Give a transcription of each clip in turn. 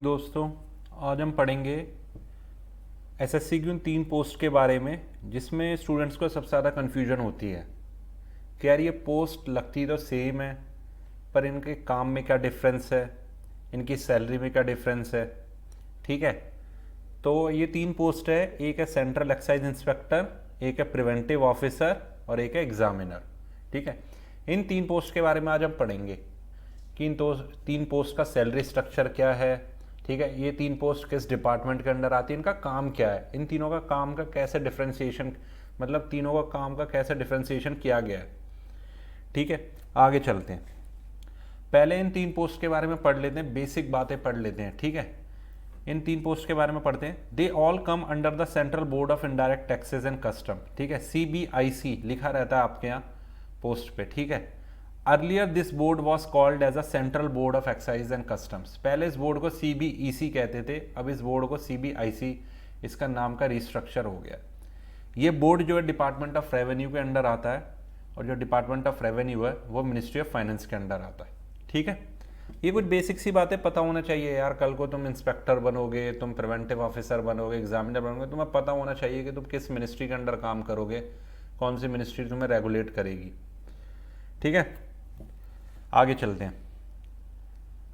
दोस्तों, आज हम पढ़ेंगे एसएससी की उन 3 पोस्ट के बारे में जिसमें स्टूडेंट्स को सबसे ज़्यादा कन्फ्यूजन होती है कि यार ये पोस्ट लगती तो सेम है, पर इनके काम में क्या डिफरेंस है, इनकी सैलरी में क्या डिफरेंस है। ठीक है, तो ये 3 पोस्ट है। एक है सेंट्रल एक्साइज इंस्पेक्टर, एक है प्रिवेंटिव ऑफिसर और एक है एग्जामिनर। ठीक है, इन 3 पोस्ट के बारे में आज हम पढ़ेंगे कि इन 3 पोस्ट का सैलरी स्ट्रक्चर क्या है। ठीक है, ये 3 पोस्ट किस डिपार्टमेंट के अंडर आती है, इनका काम क्या है, इन तीनों का काम का कैसे डिफ्रेंशिएशन, मतलब तीनों का काम का कैसे डिफ्रेंशिएशन किया गया है। ठीक है, आगे चलते हैं। पहले इन 3 पोस्ट के बारे में पढ़ लेते हैं, बेसिक बातें पढ़ लेते हैं। ठीक है, इन 3 पोस्ट के बारे में पढ़ते हैं। They all come under the central board of indirect taxes and custom. ठीक है, CBIC लिखा रहता है आपके यहाँ पोस्ट पे। ठीक है, earlier this board was called as a central board of excise and customs. पहले इस बोर्ड को CBEC कहते थे, अब इस बोर्ड को CBIC, इसका नाम का रिस्ट्रक्चर हो गया। ये बोर्ड जो है डिपार्टमेंट ऑफ रेवेन्यू के अंडर आता है, और जो डिपार्टमेंट ऑफ रेवेन्यू है वो मिनिस्ट्री ऑफ फाइनेंस के अंडर आता है। ठीक है, ये कुछ बेसिक सी बातें पता होना चाहिए यार। कल को तुम इंस्पेक्टर बनोगे, तुम प्रिवेंटिव ऑफिसर बनोगे, एग्जामिनर बनोगे, तुम्हें पता होना चाहिए कि तुम किस मिनिस्ट्री के अंडर काम करोगे, कौन सी मिनिस्ट्री तुम्हें रेगुलेट करेगी। ठीक है, आगे चलते हैं।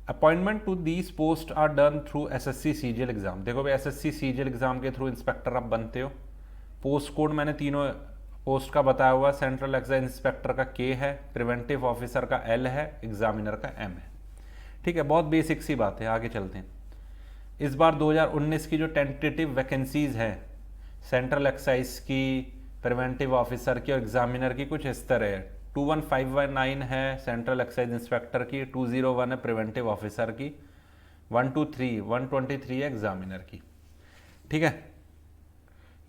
Appointment to these post are done through SSC CGL exam. देखो भाई, SSC CGL एग्जाम के थ्रू इंस्पेक्टर आप बनते हो। पोस्ट कोड मैंने तीनों पोस्ट का बताया हुआ। सेंट्रल एक्साइज इंस्पेक्टर का K है, प्रिवेंटिव ऑफिसर का L है, एग्जामिनर का M है। ठीक है, बहुत बेसिक सी बात है। आगे चलते हैं। इस बार 2019 की जो टेंटेटिव वैकेंसीज हैं सेंट्रल एक्साइज की, प्रिवेंटिव ऑफिसर की और एग्जामिनर की, कुछ इस तरह है। 21519 है सेंट्रल एक्साइज इंस्पेक्टर की, 201 है प्रिवेंटिव ऑफिसर की, 123 है एग्जामिनर की। ठीक है,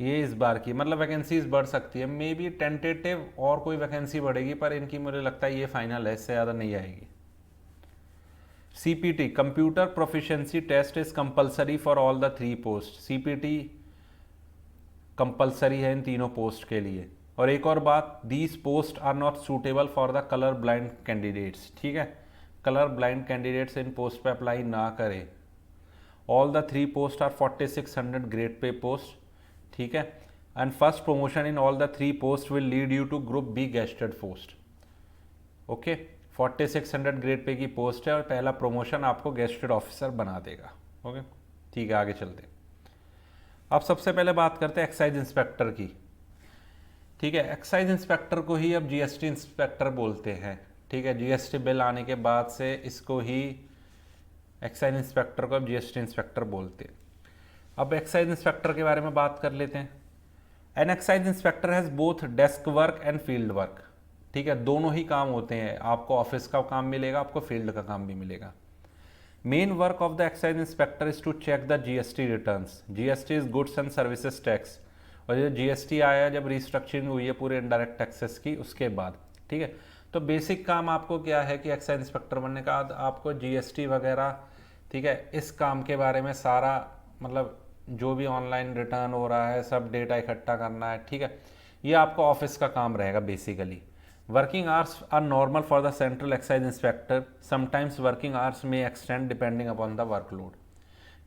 ये इस बार की मतलब वैकेंसीज बढ़ सकती है। मे बी टेंटेटिव और कोई वैकेंसी बढ़ेगी, पर इनकी मुझे लगता है ये फाइनल है, इससे ज़्यादा नहीं आएगी। CPT computer proficiency test is compulsory for all the 3 post. CPT compulsory है इन तीनों पोस्ट के लिए। और एक और बात, these post are not suitable for the colour blind candidates. ठीक है, कलर ब्लाइंड कैंडिडेट्स इन पोस्ट पे अप्लाई ना करें। All the 3 post are 4600 grade pay post. ठीक है, and first promotion in all the 3 post will lead you to group B gazetted post. Okay, 4600 grade pay की post है और पहला प्रमोशन आपको गेस्टेड ऑफिसर बना देगा। ओके, ठीक है, आगे चलते हैं। अब सबसे पहले बात करते हैं एक्साइज इंस्पेक्टर की। ठीक है, एक्साइज इंस्पेक्टर को ही अब GST इंस्पेक्टर बोलते हैं। ठीक है, GST बिल आने के बाद से इसको ही एक्साइज इंस्पेक्टर को अब GST इंस्पेक्टर बोलते हैं। अब एक्साइज इंस्पेक्टर के बारे में बात कर लेते हैं। An excise inspector has both desk work and field work. ठीक है, दोनों ही काम होते हैं। आपको ऑफिस का काम मिलेगा, आपको फील्ड का काम भी मिलेगा। Main work of the excise inspector is to check the GST returns. GST is goods and services tax. और जो GST आया, जब रिस्ट्रक्चरिंग हुई है पूरे इनडायरेक्ट टैक्सेस की, उसके बाद। ठीक है, तो बेसिक काम आपको क्या है कि एक्साइज इंस्पेक्टर बनने का बाद आपको GST वगैरह, ठीक है, इस काम के बारे में सारा, मतलब जो भी ऑनलाइन रिटर्न हो रहा है सब डेटा इकट्ठा करना है। ठीक है, ये आपका ऑफिस का काम रहेगा basically. Working hours are normal for the central excise inspector. Sometimes working hours में extend depending upon the workload.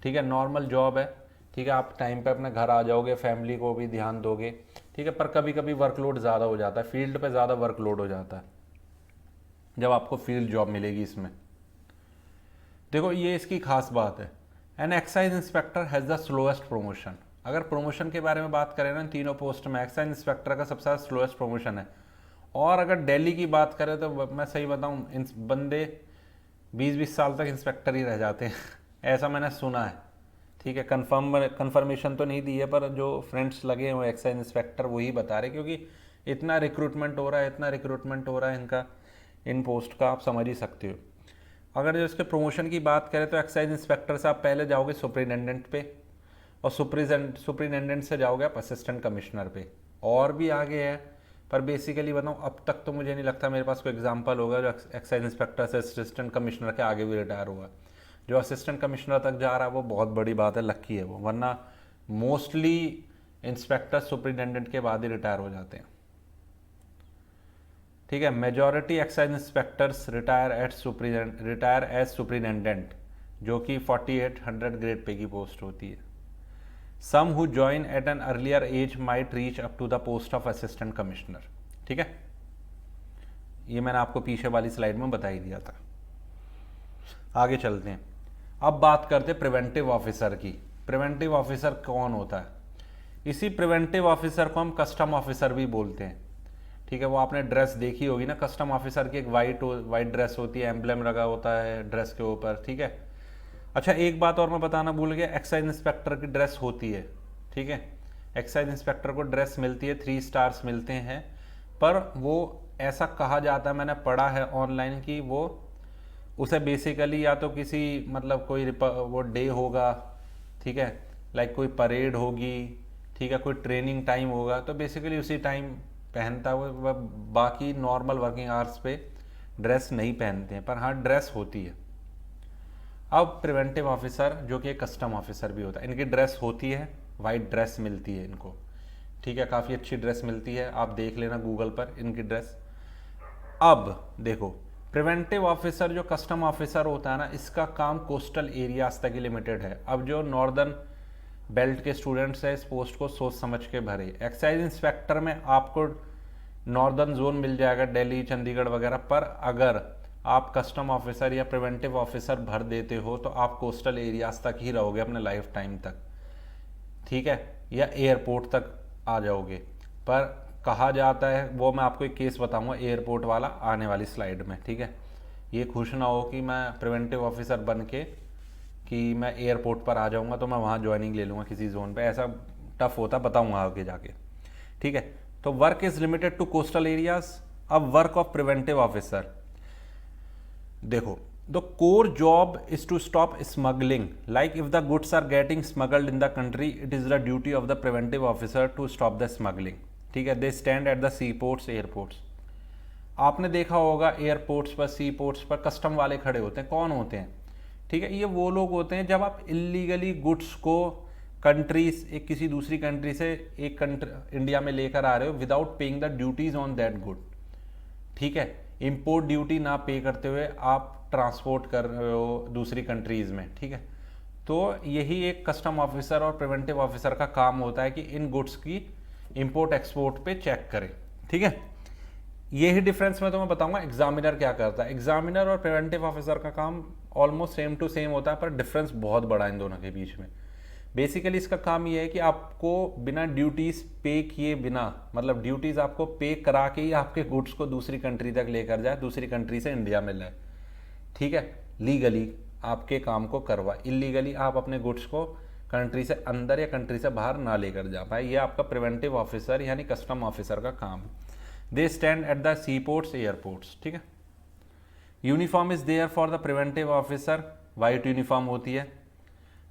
ठीक है, नॉर्मल जॉब है। ठीक है, आप टाइम पे अपने घर आ जाओगे, फैमिली को भी ध्यान दोगे। ठीक है, पर कभी कभी वर्कलोड ज़्यादा हो जाता है, फील्ड पे ज़्यादा वर्कलोड हो जाता है जब आपको फील्ड जॉब मिलेगी इसमें। देखो, ये इसकी खास बात है। An excise inspector has the slowest promotion. अगर प्रमोशन के बारे में बात करें ना, तीनों पोस्ट में एक्साइज इंस्पेक्टर का सबसे ज़्यादा स्लोएस्ट प्रमोशन है। और अगर दिल्ली की बात करें तो मैं सही बताऊं, इन बंदे 20-20 साल तक इंस्पेक्टर ही रह जाते हैं ऐसा मैंने सुना है। ठीक है, कंफर्मेशन तो नहीं दी है, पर जो फ्रेंड्स लगे हुए एक्साइज इंस्पेक्टर वही बता रहे, क्योंकि इतना रिक्रूटमेंट हो रहा है, इतना रिक्रूटमेंट हो रहा है इनका, इन पोस्ट का, आप समझ ही सकते हो। अगर जो इसके प्रमोशन की बात करें तो एक्साइज इंस्पेक्टर से आप पहले जाओगे सुपरिटेंडेंट पे, और सुपरिटेंडेंट से जाओगे आप असिस्टेंट कमिश्नर पे, और भी आगे है। पर बेसिकली बताऊँ, अब तक तो मुझे नहीं लगता मेरे पास कोई एग्जांपल होगा जो एक्साइज इंस्पेक्टर से असिस्टेंट कमिश्नर के आगे भी रिटायर हुआ। जो असिस्टेंट कमिश्नर तक जा रहा है वो बहुत बड़ी बात है, लक्की है वो, वरना मोस्टली इंस्पेक्टर सुपरिटेंडेंट के बाद ही रिटायर हो जाते हैं। ठीक है, majority excise inspectors retire as superintendent. जो कि 4800 ग्रेड पे की पोस्ट होती है। Some who join at an earlier age might reach up to the post of assistant commissioner. ठीक है, ये मैंने आपको पीछे वाली स्लाइड में बता ही दिया था। आगे चलते हैं, अब बात करते हैं प्रिवेंटिव ऑफिसर की। प्रिवेंटिव ऑफिसर कौन होता है? इसी प्रिवेंटिव ऑफिसर को हम कस्टम ऑफिसर भी बोलते हैं। ठीक है, वो आपने ड्रेस देखी होगी ना, कस्टम ऑफिसर की एक वाइट ड्रेस होती है, एम्ब्लेम लगा होता है ड्रेस के ऊपर। ठीक है, अच्छा एक बात और मैं बताना भूल गया, एक्साइज इंस्पेक्टर की ड्रेस होती है। ठीक है, एक्साइज इंस्पेक्टर को ड्रेस मिलती है, 3 स्टार्स मिलते हैं, पर वो ऐसा कहा जाता है, मैंने पढ़ा है ऑनलाइन, कि वो उसे बेसिकली या तो किसी मतलब कोई वो डे होगा, ठीक है, लाइक कोई परेड होगी, ठीक है, कोई ट्रेनिंग टाइम होगा, तो बेसिकली उसी टाइम पहनता हुआ, वह बाकी नॉर्मल वर्किंग आवर्स पे ड्रेस नहीं पहनते हैं, पर हाँ ड्रेस होती है। अब प्रिवेंटिव ऑफिसर जो कि कस्टम ऑफिसर भी होता है, इनकी ड्रेस होती है, वाइट ड्रेस मिलती है इनको। ठीक है, काफ़ी अच्छी ड्रेस मिलती है, आप देख लेना गूगल पर इनकी ड्रेस। अब देखो, प्रिवेंटिव ऑफिसर जो कस्टम ऑफिसर होता है ना, इसका काम कोस्टल एरियाज तक ही लिमिटेड है। अब जो नॉर्दर्न बेल्ट के स्टूडेंट्स हैं, इस पोस्ट को सोच समझ के भरे। एक्साइज इंस्पेक्टर में आपको नॉर्दर्न जोन मिल जाएगा, दिल्ली, चंडीगढ़ वगैरह, पर अगर आप कस्टम ऑफिसर या प्रिवेंटिव ऑफिसर भर देते हो तो आप कोस्टल एरियाज तक ही रहोगे अपने लाइफ टाइम तक। ठीक है, या एयरपोर्ट तक आ जाओगे। पर कहा जाता है, वो मैं आपको एक केस बताऊंगा एयरपोर्ट वाला आने वाली स्लाइड में। ठीक है, ये खुश ना हो कि मैं प्रिवेंटिव ऑफिसर बन के कि मैं एयरपोर्ट पर आ जाऊंगा तो मैं वहाँ ज्वाइनिंग ले लूँगा किसी जोन पे, ऐसा टफ होता, बताऊंगा आगे जाके। ठीक है, तो work is limited to coastal areas. अब वर्क ऑफ प्रिवेंटिव ऑफिसर देखो, the core job is to stop smuggling, like if the goods are getting smuggled in the country, it is the duty of the preventive officer to stop the smuggling. ठीक है, they stand at the sea ports, airports. आपने देखा होगा airports पर, सी ports पर custom वाले खड़े होते हैं। कौन होते हैं? ठीक है, ये वो लोग होते हैं जब आप इलीगली गुड्स को कंट्रीज, एक किसी दूसरी कंट्री से एक कंट्री इंडिया में लेकर आ रहे हो without paying the duties on that good. ठीक है, इंपोर्ट ड्यूटी ना पे करते हुए आप ट्रांसपोर्ट कर रहे हो दूसरी कंट्रीज में। ठीक है, तो यही एक कस्टम ऑफिसर और प्रिवेंटिव ऑफिसर का काम होता है कि इन गुड्स की इंपोर्ट एक्सपोर्ट पे चेक करें। ठीक है, यही डिफरेंस मैं तुम्हें बताऊंगा एग्जामिनर क्या करता है। एग्जामिनर और प्रिवेंटिव ऑफिसर का काम ऑलमोस्ट सेम टू सेम होता है, पर डिफरेंस बहुत बड़ा है इन दोनों के बीच में। बेसिकली इसका काम ये है कि आपको बिना ड्यूटीज पे किए बिना, मतलब ड्यूटीज आपको पे करा के ही आपके गुड्स को दूसरी कंट्री तक लेकर जाए, दूसरी कंट्री से इंडिया में लाए। ठीक है, लीगली आपके काम को करवा, इलीगली आप अपने गुड्स को कंट्री से अंदर या कंट्री से बाहर ना लेकर जा पाए, ये आपका प्रिवेंटिव ऑफिसर यानी कस्टम ऑफिसर का काम। They stand at the sea ports, airports. ठीक है, uniform is there for the preventive officer, white uniform होती है।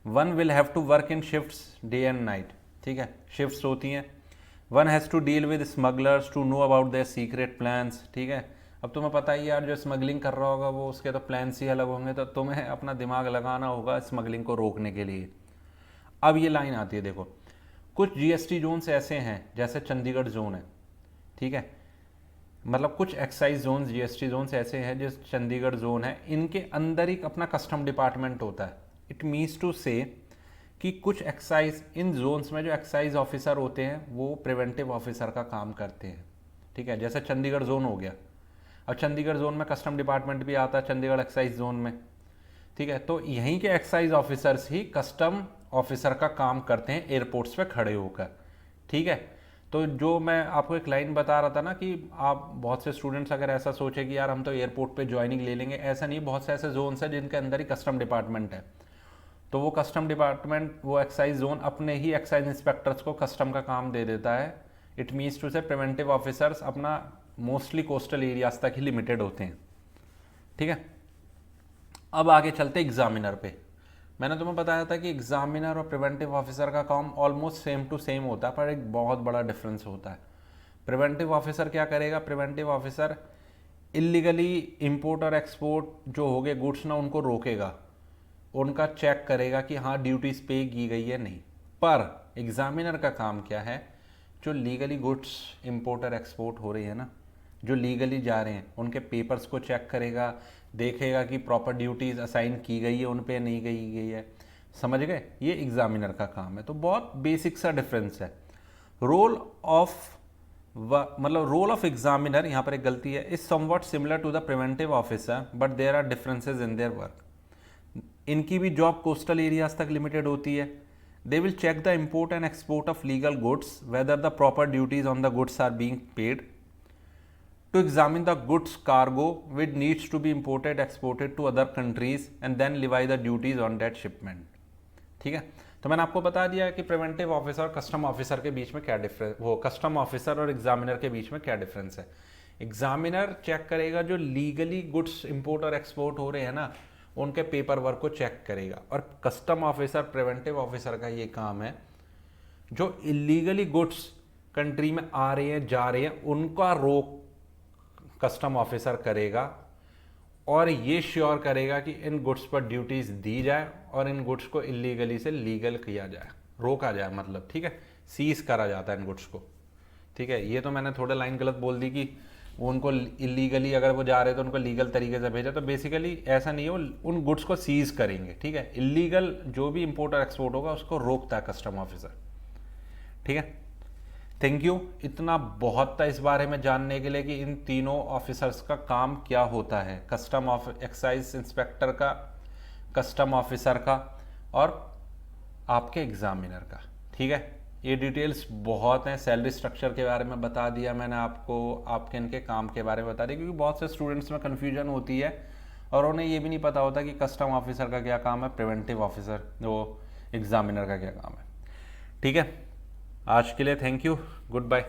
One will have to work in shifts day and night. ठीक है, शिफ्ट्स होती हैं। One has to deal with smugglers to know about their secret plans. ठीक है, अब तुम्हें पता ही यार, जो स्मगलिंग कर रहा होगा वो उसके तो प्लान्स ही अलग होंगे, तो तुम्हें अपना दिमाग लगाना होगा स्मगलिंग को रोकने के लिए। अब ये लाइन आती है, देखो कुछ जीएसटी जोन्स ऐसे हैं, जैसे चंडीगढ़ जोन है। ठीक है, मतलब कुछ एक्साइज जोन, जीएसटी जोन्स ऐसे हैं, जो चंडीगढ़ जोन है, इनके अंदर ही अपना कस्टम डिपार्टमेंट होता है। इट मीन्स टू से कि कुछ एक्साइज इन जोन्स में जो एक्साइज ऑफिसर होते हैं वो प्रिवेंटिव ऑफिसर का काम करते हैं। ठीक है, जैसे चंडीगढ़ जोन हो गया, अब चंडीगढ़ जोन में कस्टम डिपार्टमेंट भी आता है चंडीगढ़ एक्साइज जोन में। ठीक है, तो यहीं के एक्साइज ऑफिसर्स ही कस्टम ऑफिसर का काम करते हैं एयरपोर्ट्स पे खड़े होकर। ठीक है, तो जो मैं आपको एक लाइन बता रहा था ना कि आप बहुत से स्टूडेंट्स अगर ऐसा सोचे कि यार हम तो एयरपोर्ट पे ज्वाइनिंग ले लेंगे, ऐसा नहीं, बहुत से ऐसे जोन्स हैं जिनके अंदर ही कस्टम डिपार्टमेंट है। तो वो कस्टम डिपार्टमेंट, वो एक्साइज जोन अपने ही एक्साइज इंस्पेक्टर्स को कस्टम का काम दे देता है। इट मीन्स टू से प्रिवेंटिव ऑफिसर्स अपना मोस्टली कोस्टल एरियाज तक ही लिमिटेड होते हैं। ठीक है, अब आगे चलते एग्जामिनर पे। मैंने तुम्हें बताया था कि एग्जामिनर और प्रिवेंटिव ऑफिसर का काम ऑलमोस्ट सेम टू सेम होता है, पर एक बहुत बड़ा डिफरेंस होता है। प्रिवेंटिव ऑफिसर क्या करेगा? प्रिवेंटिव ऑफिसर इलीगली इंपोर्ट और एक्सपोर्ट जो हो गए गुड्स ना, उनको रोकेगा, उनका चेक करेगा कि हाँ ड्यूटीज पे की गई है नहीं। पर एग्जामिनर का काम क्या है? जो लीगली गुड्स इंपोर्ट और एक्सपोर्ट हो रही है ना, जो लीगली जा रहे हैं, उनके पेपर्स को चेक करेगा, देखेगा कि प्रॉपर ड्यूटीज असाइन की गई है उन पे नहीं की गई है। समझ गए, ये एग्जामिनर का काम है। तो बहुत बेसिक सा डिफरेंस है। रोल ऑफ मतलब रोल ऑफ एग्जामिनर, यहाँ पर एक गलती है, is somewhat similar to the preventive officer but there are differences in their work. इनकी भी जॉब कोस्टल एरियाज तक लिमिटेड होती है। They will check the import and export of legal goods whether the proper duties on the goods are being paid, to examine the goods cargo which needs to be imported exported to other countries and then levy the duties on that shipment। ठीक है, तो मैंने आपको बता दिया कि preventive officer और custom officer के बीच में क्या डिफरेंस, वो कस्टम ऑफिसर और एग्जामिनर के बीच में क्या डिफरेंस है। एग्जामिनर चेक करेगा जो लीगली गुड्स इंपोर्ट और एक्सपोर्ट हो रहे हैं ना, उनके पेपर वर्क को चेक करेगा। और कस्टम ऑफिसर, प्रिवेंटिव ऑफिसर का ये काम है जो इलीगली गुड्स कंट्री में आ रहे हैं जा रहे हैं उनका रोक कस्टम ऑफिसर करेगा और ये श्योर करेगा कि इन गुड्स पर ड्यूटीज दी जाए और इन गुड्स को इलीगली से लीगल किया जाए, रोका जाए, मतलब ठीक है, सीज करा जाता है इन गुड्स को। ठीक है, ये तो मैंने थोड़ा लाइन गलत बोल दी कि वो उनको इलीगली अगर वो जा रहे तो उनको लीगल तरीके से भेजा, तो बेसिकली ऐसा नहीं है, वो उन गुड्स को सीज करेंगे। ठीक है, इलीगल जो भी इंपोर्ट और एक्सपोर्ट होगा उसको रोकता है कस्टम ऑफिसर। ठीक है, थैंक यू। इतना बहुत था इस बारे में जानने के लिए कि इन तीनों ऑफिसर्स का काम क्या होता है, कस्टम एक्साइज इंस्पेक्टर का, कस्टम ऑफिसर का और आपके एग्जामिनर का। ठीक है, ये डिटेल्स बहुत हैं। सैलरी स्ट्रक्चर के बारे में बता दिया मैंने आपको, आपके इनके काम के बारे में बता दिया, क्योंकि बहुत से स्टूडेंट्स में कन्फ्यूजन होती है और उन्हें ये भी नहीं पता होता कि कस्टम ऑफिसर का क्या काम है, प्रिवेंटिव ऑफिसर वो एग्जामिनर का क्या काम है। ठीक है, आज के लिए थैंक यू, गुड बाय।